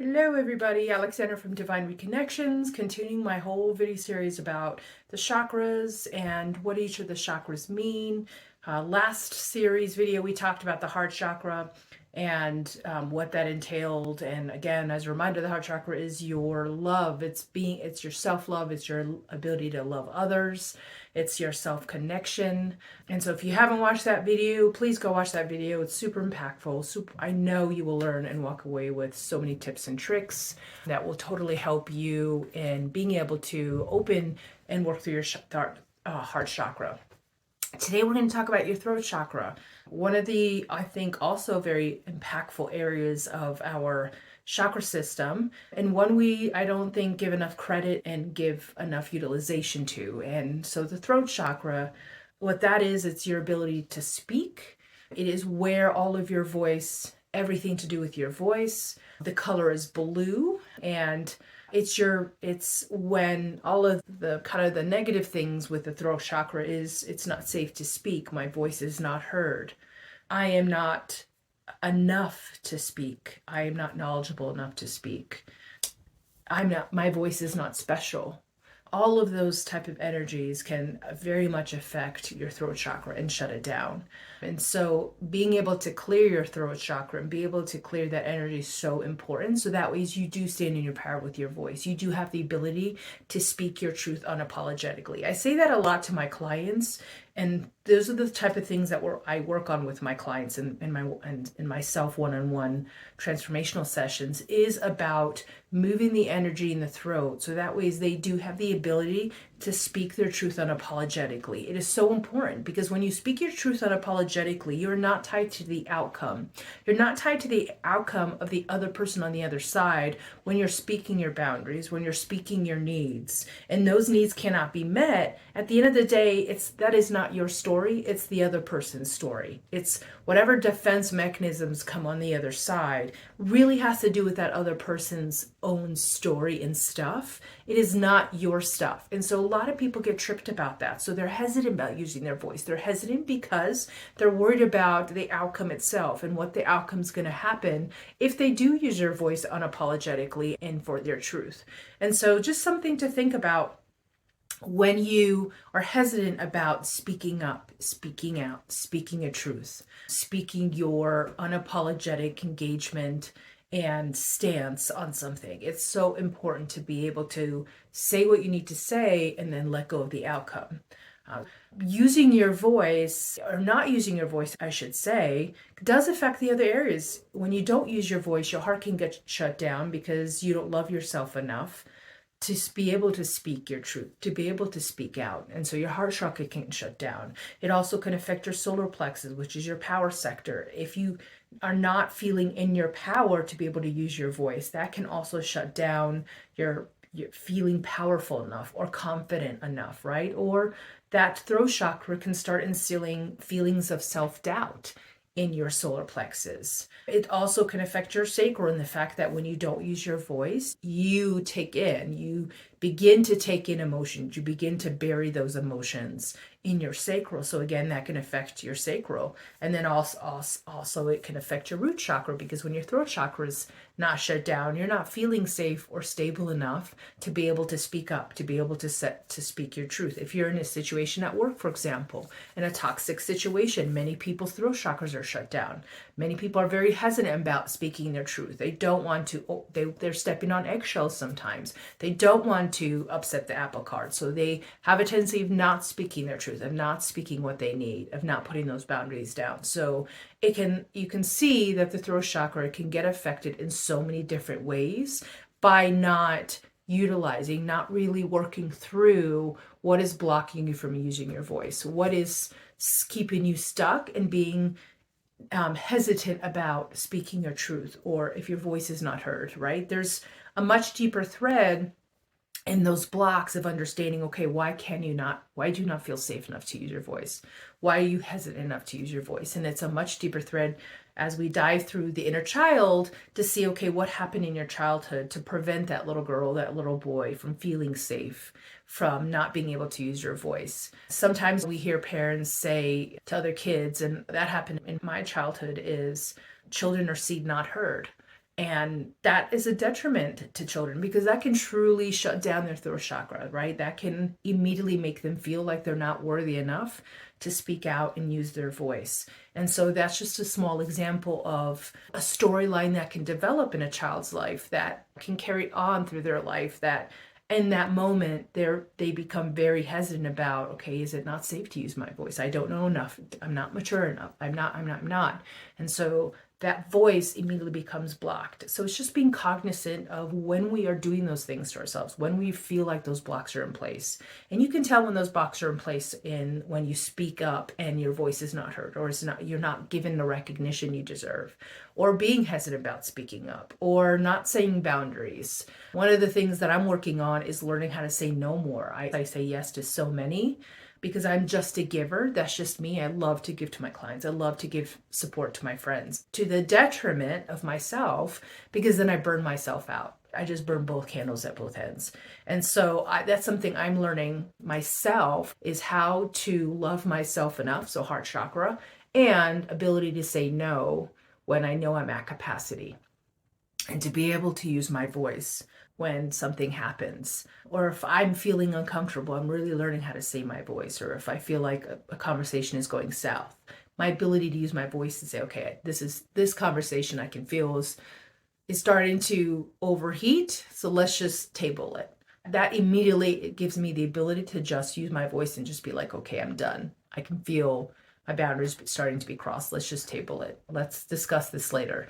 Hello everybody, Alexandra from Divine Reconnections, continuing my whole video series about the chakras and what each of the chakras mean. Last series video we talked about the heart chakra and what that entailed. And again, as a reminder, the heart chakra is your love. It's your self-love. It's your ability to love others. It's your self-connection. And so if you haven't watched that video, please go watch that video. It's super impactful. I know you will learn and walk away with so many tips and tricks that will totally help you in being able to open and work through your heart chakra. Today we're going to talk about your throat chakra. One of the, I think, also very impactful areas of our chakra system, and one I don't think give enough credit and give enough utilization to. And so the throat chakra, what that is, it's your ability to speak. It is where all of your voice, everything to do with your voice. The color is blue, and it's when all of the kind of the negative things with the throat chakra is it's not safe to speak. My voice is not heard. I am not enough to speak. I am not knowledgeable enough to speak. My voice is not special. All of those type of energies can very much affect your throat chakra and shut it down. And so being able to clear your throat chakra and be able to clear that energy is so important. So that way you do stand in your power with your voice. You do have the ability to speak your truth unapologetically. I say that a lot to my clients, and those are the type of things that I work on with my clients in my self one-on-one transformational sessions, is about moving the energy in the throat so that way they do have the ability to speak their truth unapologetically. It is so important because when you speak your truth unapologetically, you're not tied to the outcome. You're not tied to the outcome of the other person on the other side when you're speaking your boundaries, when you're speaking your needs, and those needs cannot be met. At the end of the day, that is not your story, it's the other person's story. It's whatever defense mechanisms come on the other side really has to do with that other person's own story and stuff. It is not your stuff. And so a lot of people get tripped about that. So they're hesitant about using their voice. They're hesitant because they're worried about the outcome itself and what the outcome's going to happen if they do use their voice unapologetically and for their truth. And so just something to think about when you are hesitant about speaking up, speaking out, speaking a truth, speaking your unapologetic engagement and stance on something. It's so important to be able to say what you need to say and then let go of the outcome. Using your voice, or not using your voice, I should say, does affect the other areas. When you don't use your voice, your heart can get shut down because you don't love yourself enough to be able to speak your truth, to be able to speak out. And so your heart chakra can shut down. It also can affect your solar plexus, which is your power sector. If you are not feeling in your power to be able to use your voice, that can also shut down your feeling powerful enough or confident enough, right? Or that throat chakra can start instilling feelings of self-doubt in your solar plexus. It also can affect your sacral in the fact that when you don't use your voice, you begin to take in emotions. You begin to bury those emotions in your sacral. So again, that can affect your sacral. And then also it can affect your root chakra, because when your throat chakra is not shut down, you're not feeling safe or stable enough to be able to speak up, to be able to speak your truth. If you're in a situation at work, for example, in a toxic situation, many people's throat chakras are shut down. Many people are very hesitant about speaking their truth. They don't want to, they're stepping on eggshells sometimes. They don't want to upset the apple cart. So they have a tendency of not speaking their truth, of not speaking what they need, of not putting those boundaries down. So you can see that the throat chakra can get affected in so many different ways by not utilizing, not really working through what is blocking you from using your voice, what is keeping you stuck and being hesitant about speaking your truth, or if your voice is not heard, right? There's a much deeper thread in those blocks of understanding, okay, why do you not feel safe enough to use your voice? Why are you hesitant enough to use your voice? And it's a much deeper thread as we dive through the inner child to see, okay, what happened in your childhood to prevent that little girl, that little boy from feeling safe, from not being able to use your voice. Sometimes we hear parents say to other kids, and that happened in my childhood, is children are seen, not heard. And that is a detriment to children because that can truly shut down their throat chakra, right? That can immediately make them feel like they're not worthy enough to speak out and use their voice. And so that's just a small example of a storyline that can develop in a child's life that can carry on through their life, that in that moment they become very hesitant about, okay, is it not safe to use my voice? I don't know enough. I'm not mature enough. I'm not. And so that voice immediately becomes blocked. So it's just being cognizant of when we are doing those things to ourselves, when we feel like those blocks are in place. And you can tell when those blocks are in place in when you speak up and your voice is not heard, or you're not given the recognition you deserve, or being hesitant about speaking up, or not saying boundaries. One of the things that I'm working on is learning how to say no more. I say yes to so many because I'm just a giver. That's just me. I love to give to my clients. I love to give support to my friends, to the detriment of myself, because then I burn myself out. I just burn both candles at both ends. And so that's something I'm learning myself, is how to love myself enough, so heart chakra, and ability to say no when I know I'm at capacity, and to be able to use my voice when something happens, or if I'm feeling uncomfortable, I'm really learning how to say my voice, or if I feel like a conversation is going south, my ability to use my voice to say, okay, this conversation I can feel is starting to overheat, so let's just table it. That immediately, it gives me the ability to just use my voice and just be like, okay, I'm done. I can feel my boundaries starting to be crossed. Let's just table it. Let's discuss this later.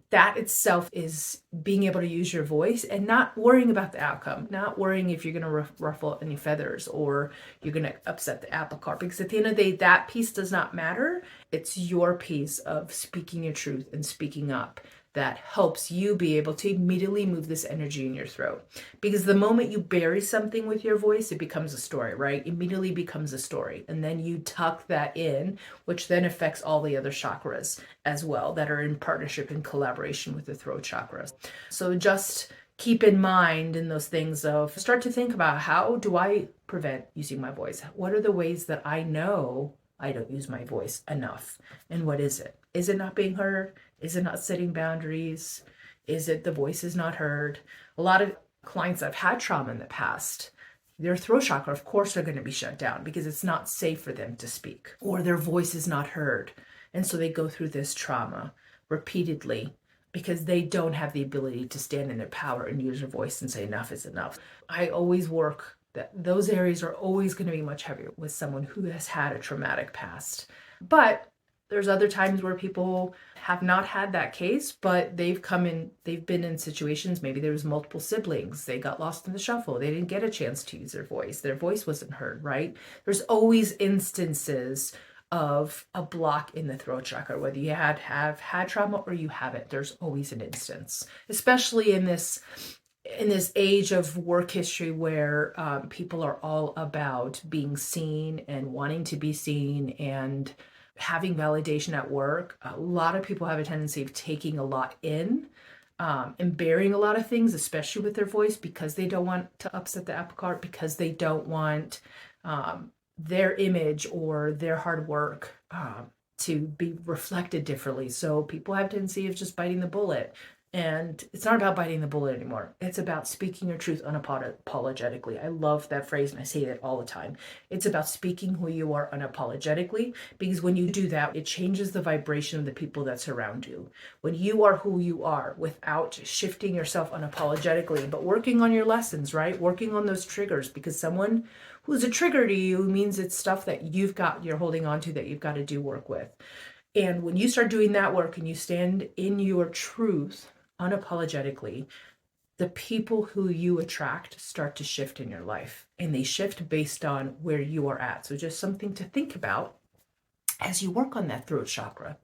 That itself is being able to use your voice and not worrying about the outcome, not worrying if you're going to ruffle any feathers or you're going to upset the apple cart, because at the end of the day, that piece does not matter. It's your piece of speaking your truth and speaking up that helps you be able to immediately move this energy in your throat. Because the moment you bury something with your voice, it becomes a story, right? Immediately becomes a story. And then you tuck that in, which then affects all the other chakras as well that are in partnership and collaboration with the throat chakra. So just keep in mind in those things of start to think about, how do I prevent using my voice? What are the ways that I know I don't use my voice enough? And what is it? Is it not being heard? Is it not setting boundaries? Is it the voice is not heard? A lot of clients I've had trauma in the past, their throat chakra, of course, are going to be shut down because it's not safe for them to speak, or their voice is not heard. And so they go through this trauma repeatedly because they don't have the ability to stand in their power and use their voice and say enough is enough. I always work that those areas are always going to be much heavier with someone who has had a traumatic past. But there's other times where people have not had that case, but they've been in situations, maybe there was multiple siblings, they got lost in the shuffle, they didn't get a chance to use their voice wasn't heard, right? There's always instances of a block in the throat chakra, whether you have had trauma or you haven't. There's always an instance, especially in this age of work history where people are all about being seen and wanting to be seen and having validation at work. A lot of people have a tendency of taking a lot in and burying a lot of things, especially with their voice, because they don't want to upset the apple cart, because they don't want their image or their hard work to be reflected differently. So people have a tendency of just biting the bullet. And it's not about biting the bullet anymore. It's about speaking your truth unapologetically. I love that phrase, and I say that all the time. It's about speaking who you are unapologetically, because when you do that, it changes the vibration of the people that surround you. When you are who you are without shifting yourself unapologetically, but working on your lessons, right? Working on those triggers, because someone who's a trigger to you means it's stuff that you're holding on to, that you've got to do work with. And when you start doing that work and you stand in your truth unapologetically, the people who you attract start to shift in your life, and they shift based on where you are at. So just something to think about as you work on that throat chakra.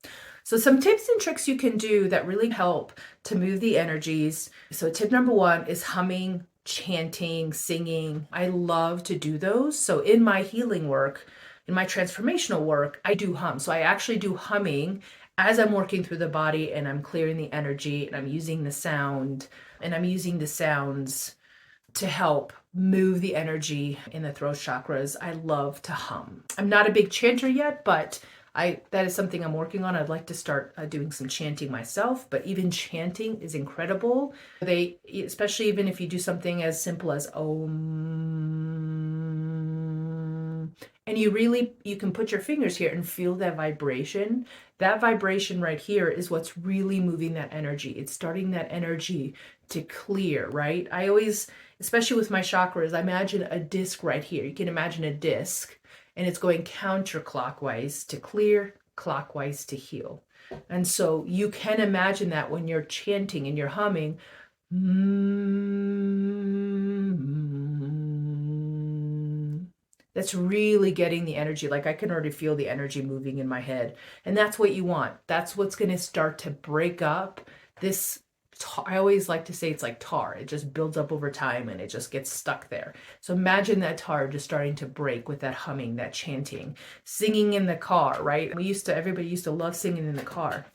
So some tips and tricks you can do that really help to move the energies. So tip number 1 is humming, chanting, singing. I love to do those. So in my healing work, in my transformational work, I do hum. So I actually do humming as I'm working through the body and I'm clearing the energy and I'm using the sound and I'm using the sounds to help move the energy in the throat chakras. I love to hum. I'm not a big chanter yet, but That is something I'm working on. I'd like to start doing some chanting myself, but even chanting is incredible. Especially even if you do something as simple as Om, and you can put your fingers here and feel that vibration. That vibration right here is what's really moving that energy. It's starting that energy to clear, right? I always, especially with my chakras, I imagine a disc right here. You can imagine a disc, and it's going counterclockwise to clear, clockwise to heal. And so you can imagine that when you're chanting and you're humming, that's really getting the energy. Like I can already feel the energy moving in my head. And that's what you want. That's what's going to start to break up this. I always like to say it's like tar. It just builds up over time and it just gets stuck there. So imagine that tar just starting to break with that humming, that chanting, singing in the car, right? Everybody used to love singing in the car.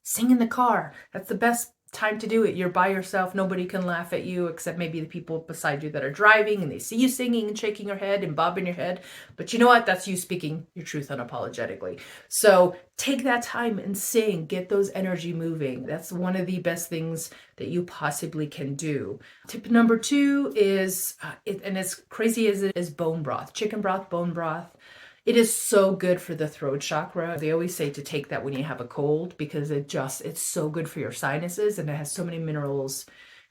Sing in the car. That's the best time to do it. You're by yourself. Nobody can laugh at you except maybe the people beside you that are driving, and they see you singing and shaking your head and bobbing your head. But you know what? That's you speaking your truth unapologetically. So take that time and sing. Get those energy moving. That's one of the best things that you possibly can do. Tip number 2 is, and as crazy as it is, bone broth, chicken broth, bone broth. It is so good for the throat chakra. They always say to take that when you have a cold because it's so good for your sinuses, and it has so many minerals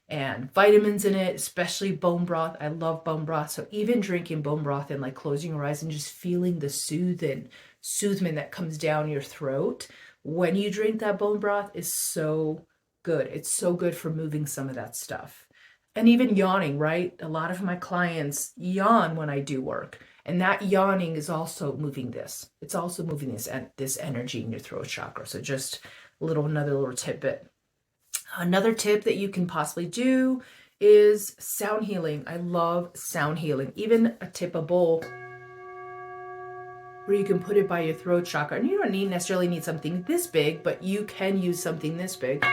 and vitamins in it, especially bone broth. I love bone broth. So even drinking bone broth and like closing your eyes and just feeling the soothing that comes down your throat when you drink that bone broth is so good. It's so good for moving some of that stuff. And even yawning, right? A lot of my clients yawn when I do work. And that yawning is also moving this. It's also moving this energy in your throat chakra. So just another little tidbit. Another tip that you can possibly do is sound healing. I love sound healing. Even a bowl where you can put it by your throat chakra. And you don't necessarily need something this big, but you can use something this big.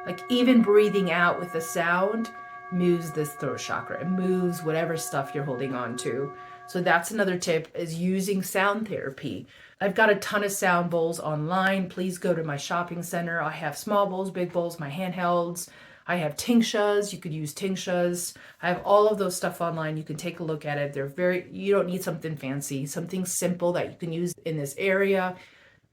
Like even breathing out with the sound moves this throat chakra. It moves whatever stuff you're holding on to. So that's another tip, is using sound therapy. I've got a ton of sound bowls online. Please go to my shopping center. I have small bowls, big bowls, my handhelds. I have tinctures. You could use tinctures. I have all of those stuff online. You can take a look at it. You don't need something fancy, something simple that you can use in this area.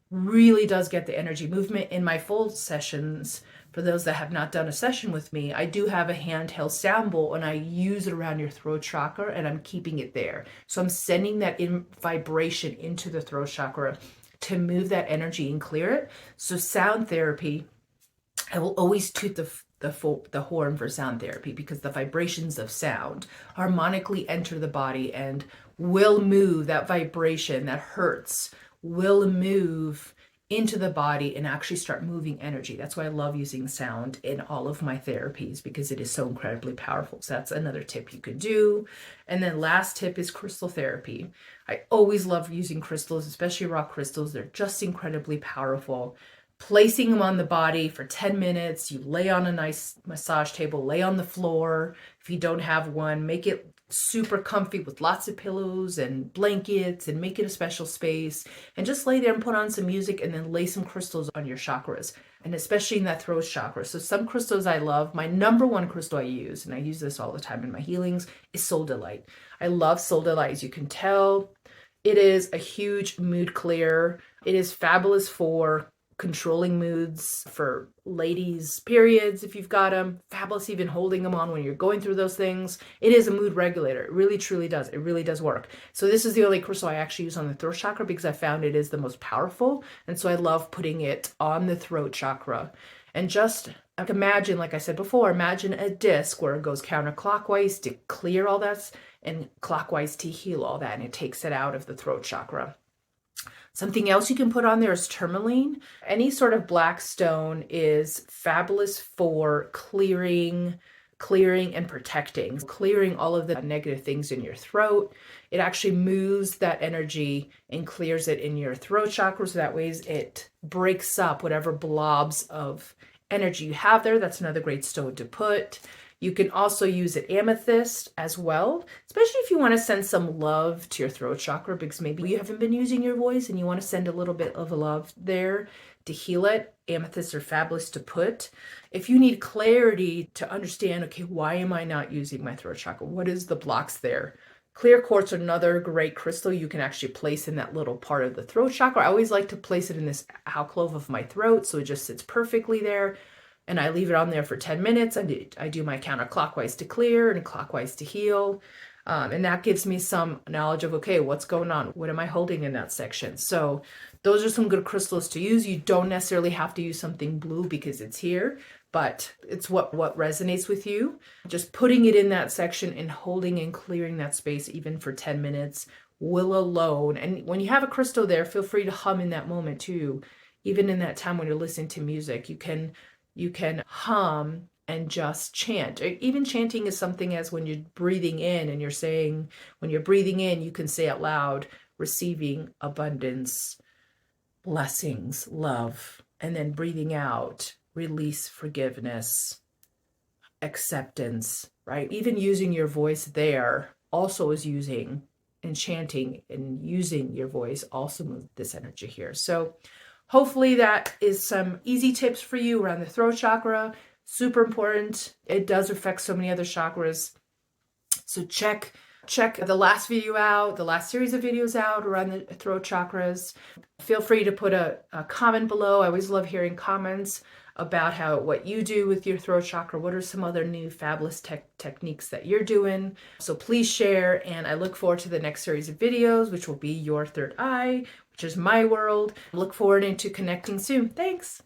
Really does get the energy movement. In my full sessions, for those that have not done a session with me, I do have a handheld sound bowl and I use it around your throat chakra and I'm keeping it there. So I'm sending that vibration into the throat chakra to move that energy and clear it. So sound therapy, I will always toot the horn for sound therapy because the vibrations of sound harmonically enter the body and will move that vibration that hurts, will move into the body and actually start moving energy. That's why I love using sound in all of my therapies because it is so incredibly powerful. So that's another tip you could do. And then last tip is crystal therapy. I always love using crystals, especially rock crystals. They're just incredibly powerful. Placing them on the body for 10 minutes. You lay on a nice massage table, lay on the floor. If you don't have one, make it super comfy with lots of pillows and blankets and make it a special space and just lay there and put on some music and then lay some crystals on your chakras, and especially in that throat chakra. So some crystals I love. My number one crystal I use, and I use this all the time in my healings, is Soul Delight. I love Soul Delight. As you can tell, it is a huge mood clear. It is fabulous for controlling moods, for ladies' periods if you've got them. Fabulous even holding them on when you're going through those things. It is a mood regulator. It really truly does. It really does work. So this is the only crystal I actually use on the throat chakra because I found it is the most powerful, and so I love putting it on the throat chakra. And just imagine, like I said before, imagine a disc where it goes counterclockwise to clear all that and clockwise to heal all that, and it takes it out of the throat chakra. Something else you can put on there is tourmaline. Any sort of black stone is fabulous for clearing and protecting, clearing all of the negative things in your throat. It actually moves that energy and clears it in your throat chakra, so that way it breaks up whatever blobs of energy you have there. That's another great stone to put. You can also use an amethyst as well, especially if you want to send some love to your throat chakra, because maybe you haven't been using your voice and you want to send a little bit of love there to heal it. Amethysts are fabulous to put. If you need clarity to understand, okay, why am I not using my throat chakra? What is the blocks there? Clear quartz, another great crystal you can actually place in that little part of the throat chakra. I always like to place it in this alcove of my throat so it just sits perfectly there. And I leave it on there for 10 minutes. I do my counterclockwise to clear and clockwise to heal. And that gives me some knowledge of, okay, what's going on? What am I holding in that section? So those are some good crystals to use. You don't necessarily have to use something blue because it's here, but it's what resonates with you. Just putting it in that section and holding and clearing that space even for 10 minutes will alone. And when you have a crystal there, feel free to hum in that moment too. Even in that time when you're listening to music, you can hum and just chant. Even chanting is something as when you're breathing in and you're saying, when you're breathing in, you can say out loud, receiving abundance, blessings, love, and then breathing out, release, forgiveness, acceptance, right? Even using your voice there also is using and chanting and using your voice also move this energy here. So hopefully that is some easy tips for you around the throat chakra. Super important. It does affect so many other chakras. So check the last video out, the last series of videos out around the throat chakras. Feel free to put a comment below. I always love hearing comments about what you do with your throat chakra. What are some other new fabulous techniques that you're doing? So please share, and I look forward to the next series of videos, which will be your third eye, which is my world. I look forward to connecting soon. Thanks.